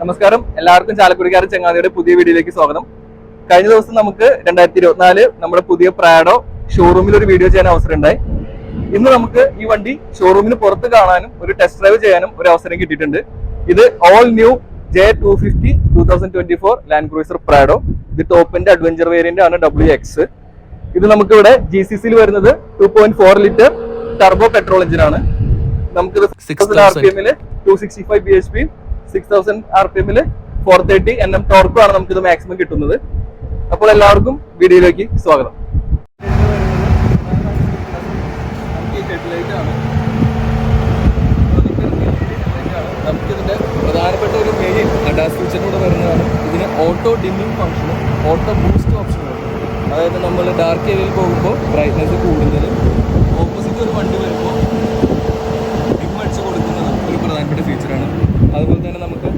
നമസ്കാരം, എല്ലാവർക്കും ചാലക്കുടിക്കാരൻ ചങ്ങാതിയുടെ പുതിയ വീഡിയോയിലേക്ക് സ്വാഗതം. കഴിഞ്ഞ ദിവസം നമുക്ക് 2024 നമ്മുടെ പുതിയ പ്രാഡോ ഷോറൂമിൽ ഒരു വീഡിയോ ചെയ്യാൻ അവസരം ഉണ്ടായി. ഇന്ന് നമുക്ക് ഈ വണ്ടി ഷോറൂമിന് പുറത്ത് കാണാനും ഒരു ടെസ്റ്റ് ഡ്രൈവ് ചെയ്യാനും ഒരു അവസരം കിട്ടിയിട്ടുണ്ട്. ഇത് all new J250 2024 land cruiser Prado. ഇത് ടോപ്പിന്റെ അഡ്വഞ്ചർ വേരിയന്റ് ആണ് WX. ഇത് നമുക്ക് ഇവിടെ GCCയിൽ വരുന്നത് 2.4 ലിറ്റർ ടർബോ പെട്രോൾ എഞ്ചിനാണ്. നമുക്കിത് 6000 RPM 265 bhp 6000 RPM 430 Nm ടോർക്കുമാണ് നമുക്കിത് മാക്സിമം കിട്ടുന്നത്. അപ്പോൾ എല്ലാവർക്കും വീഡിയോയിലേക്ക് സ്വാഗതം. നമുക്കിതിന്റെ പ്രധാനപ്പെട്ട ഒരു മെയിൻ അഡാസ് ഫീച്ചറിലൂടെ വരുന്നതാണ്. ഇതിന് ഓട്ടോ ഡിമ്മിങ് ഫംഗ്ഷനും ഓട്ടോ ബൂസ്റ്റ് ഓപ്ഷനും ഉണ്ട്. അതായത് നമ്മൾ ഡാർക്ക് ഏരിയയിൽ പോകുമ്പോൾ ബ്രൈറ്റ്നസ് കൂടുന്നത്, ഓപ്പോസിറ്റ് ഒരു വണ്ടി വരുമ്പോൾ ഡിം അടിച്ച് കൊടുക്കുന്നത് ഒരു പ്രധാനപ്പെട്ട ഫീച്ചറാണ്. അതുപോലെ തന്നെ നമുക്ക്